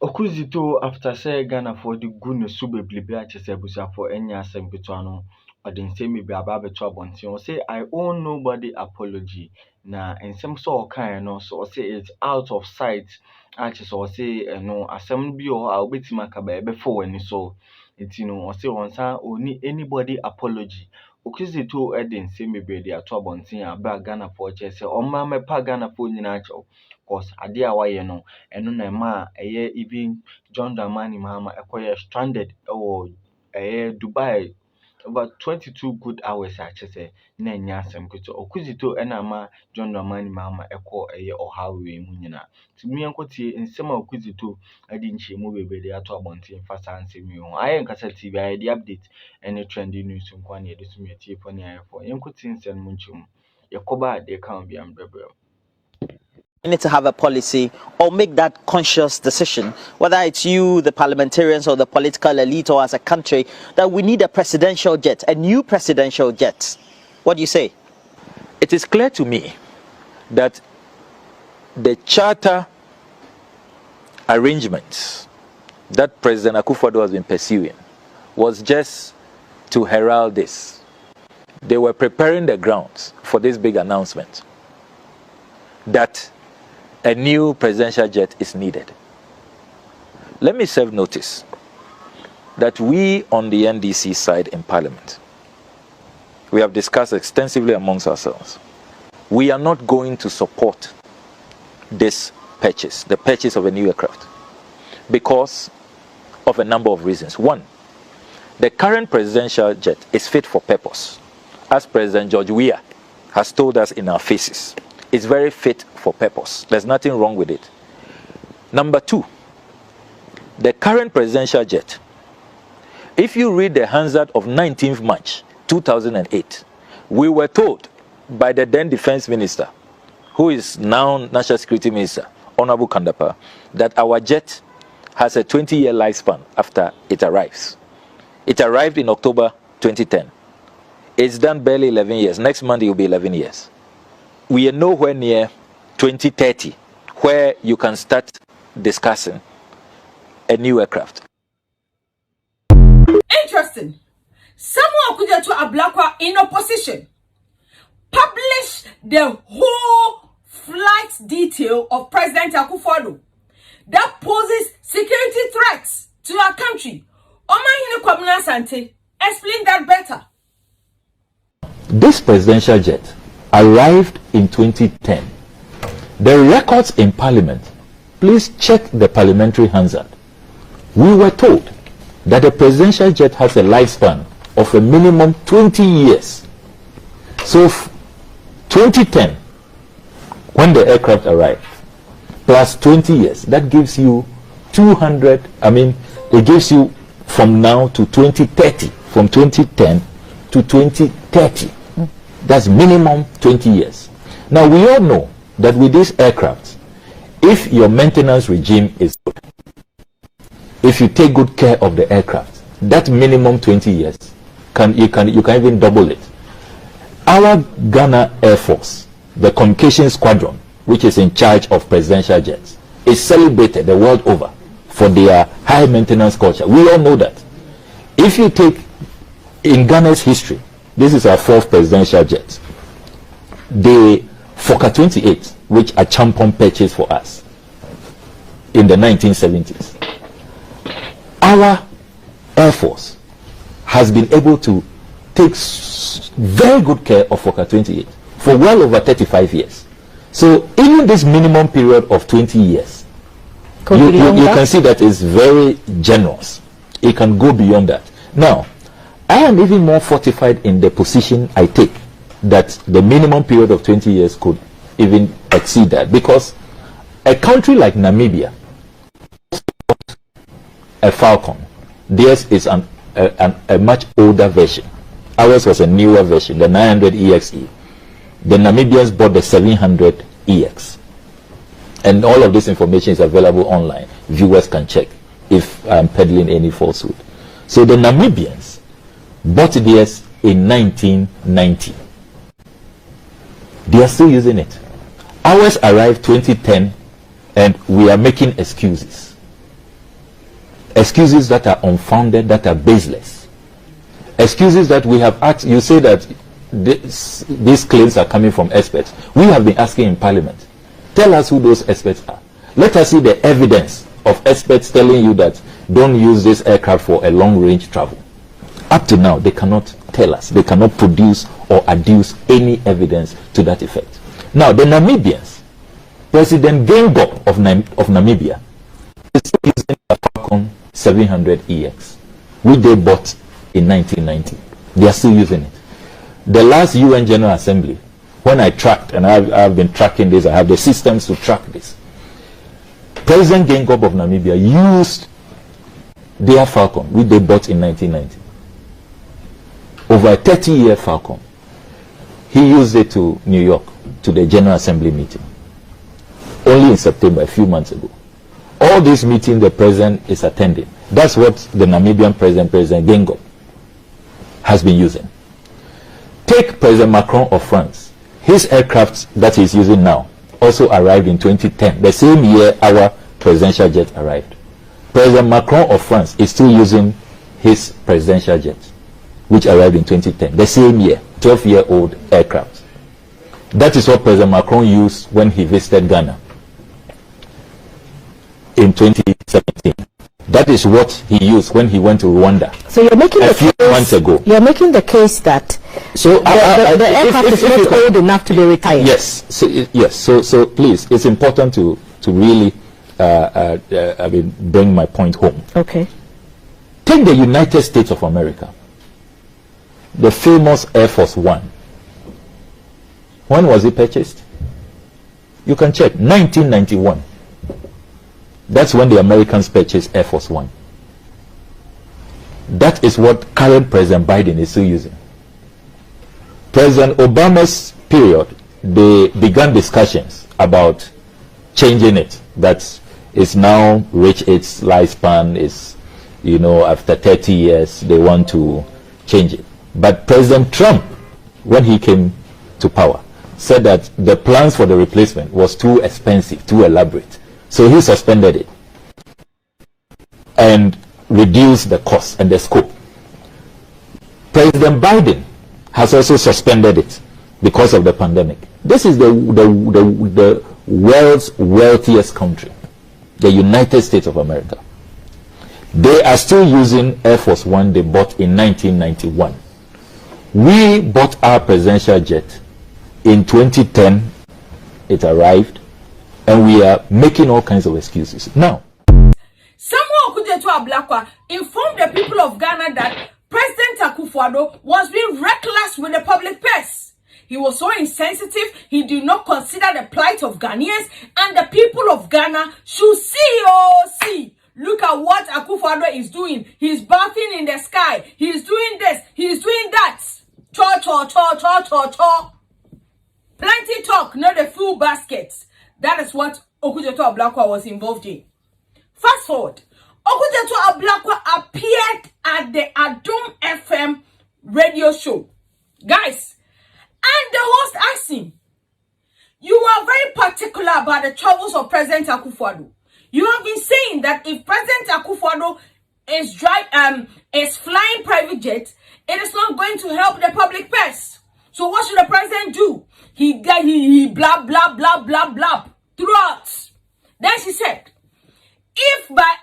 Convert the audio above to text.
Okudzeto after say Ghana for the goodness so bebrebe akyese for any asem ketewa no ɔde nsɛm bebree aba abɛto abɔnten. Ɔ say I owe nobody apology. Na nsɛm so ɔkae no so ɔ say it's out of sight. Akyese ɔ say no asɛm bi wɔ hɔ a obetimi aka ba ɛbɛfa w'ani so. Nti no ɔ say ɔnsa oni anybody apology. Okudzeto ɛde nsɛm bebree de ato abɔnten a ba Ghana for kyerɛ sɛ ɔmma mɛpa Ghana for nyinaa kyɛw. Cause ade a wayɛ no ɛno na ɛma ɛyɛ even John Dramani Mahama ɛkɔyɛ stranded ɛwɔ Dubai over 22 good hours akyesɛ na ɛnyɛ asɛm ketewa. Okudzeto ɛna ama John Dramani Mahama ɛkɔ ɔhaw wei mu nyinaa. Nti mu yɛnkɔtie nsɛm a Okudzeto ɛde nkyɛmu bebree de ato abɔnten fa saa nsɛm yi ho. Ayɛ nkasa TV ayɛ de update ɛne trending news nko ana yɛde so mɛtiefo ne ayɛfo. Yɛnkɔtie nsɛm mu nkyɛmu. Yɛkɔba a deɛ ka ho biara mbrɛbrɛ. We need to have a policy or make that conscious decision, whether it's you, the parliamentarians, or the political elite, or as a country, that we need a presidential jet, a new presidential jet. What do you say? It is clear to me that the charter arrangements that President Akufo-Addo has been pursuing was just to herald this. They were preparing the grounds for this big announcement that a new presidential jet is needed. Let me serve notice that we on the NDC side in Parliament, we have discussed extensively amongst ourselves. We are not going to support this purchase, the purchase of a new aircraft, because of a number of reasons. One, the current presidential jet is fit for purpose, as President George Weah has told us in our faces. It's very fit for purpose. There's nothing wrong with it. Number two, the current presidential jet, if you read the Hansard of 19th March 2008, we were told by the then defense minister, who is now National Security Minister, Honorable Kandapa, that our jet has a 20-year lifespan after it arrives. It arrived in October 2010. It's done barely 11 years. Next month it will be 11 years. We are nowhere near 2030, where you can start discussing a new aircraft. Interesting. Someone Okudzeto Ablakwaa in opposition published the whole flight detail of President Akufo-Addo that poses security threats to our country. Omahine Kwabena Asante, explain that better. This presidential jet arrived in 2010. The records in Parliament, please check the parliamentary Hansard. We were told that the presidential jet has a lifespan of a minimum 20 years. So 2010, when the aircraft arrived, plus 20 years, that gives you 200, it gives you from now to 2030, from 2010 to 2030. That's minimum 20 years. Now, we all know that with these aircraft, if your maintenance regime is good, if you take good care of the aircraft, that minimum 20 years, you can even double it. Our Ghana Air Force, the Communications Squadron, which is in charge of presidential jets, is celebrated the world over for their high maintenance culture. We all know that. If you take in Ghana's history, this is our fourth presidential jet. The Fokker 28, which a Champon purchased for us in the 1970s. Our Air Force has been able to take very good care of Fokker 28 for well over 35 years. So even this minimum period of 20 years, you can see that it's very generous. It can go beyond that. Now, I am even more fortified in the position I take that the minimum period of 20 years could even exceed that, because a country like Namibia, a Falcon, theirs is a much older version. Ours was a newer version, the 900 EXE. The Namibians bought the 700 EX. And all of this information is available online. Viewers can check if I'm peddling any falsehood. So the Namibians bought theirs in 1990. They are still using it. Ours arrived 2010 and we are making excuses. excuses that are unfounded, that are baseless, excuses that we have asked. You say that these claims are coming from experts. We have been asking in Parliament, tell us who those experts are. Let us see the evidence of experts telling you that don't use this aircraft for a long-range travel. Up to now, they cannot tell us. They cannot produce or adduce any evidence to that effect. Now, the Namibians, President Ghanaians of Namibia is still using a Falcon 700EX, which they bought in 1990. They are still using it. The last UN General Assembly, when I tracked, and I've been tracking this, I have the systems to track this. President Ghanaians of Namibia used their Falcon, which they bought in 1990. Over a 30-year Falcon. He used it to New York, to the General Assembly meeting. Only in September, a few months ago. All these meetings the president is attending. That's what the Namibian president, President Ghanaians, has been using. Take President Macron of France. His aircraft that he's using now also arrived in 2010, the same year our presidential jet arrived. President Macron of France is still using his presidential jet, which arrived in 2010, the same year, 12-year-old aircraft. That is what President Macron used when he visited Ghana in 2017. That is what he used when he went to Rwanda. So you're making a few months ago. You're making the case that so the aircraft is not old enough to be retired. Yes. So, yes. So please, it's important to really bring my point home. Okay. Take the United States of America, the famous Air Force One. When was it purchased? You can check. 1991. That's when the Americans purchased Air Force One. That is what current President Biden is still using. President Obama's period, they began discussions about changing it. That is now reached its lifespan. Is, after 30 years, they want to change it. But President Trump, when he came to power, said that the plans for the replacement was too expensive, too elaborate. So he suspended it and reduced the cost and the scope. President Biden has also suspended it because of the pandemic. This is the world's wealthiest country, the United States of America. They are still using Air Force One they bought in 1991. We bought our presidential jet in 2010. It arrived, and we are making all kinds of excuses. Now, Okudzeto Ablakwaa informed the people of Ghana that President Akufo-Addo was being reckless with the public purse. He was so insensitive, he did not consider the plight of Ghanaians, and the people of Ghana should see. Look at what Akufo-Addo is doing. He's bathing in the sky. He's doing this. He's doing that. Cho. Plenty talk, not the full baskets. That is what Okudzeto Ablakwaa was involved in. Fast forward. Okudzeto Ablakwaa appeared at the Adom FM radio show. Guys, and the host asked him, you are very particular about the troubles of President Akufo-Addo. You have been saying that if President Akufo-Addo is flying private jets, it is not going to help the public purse. So what should the president do? He blah throughout. Then she said, if by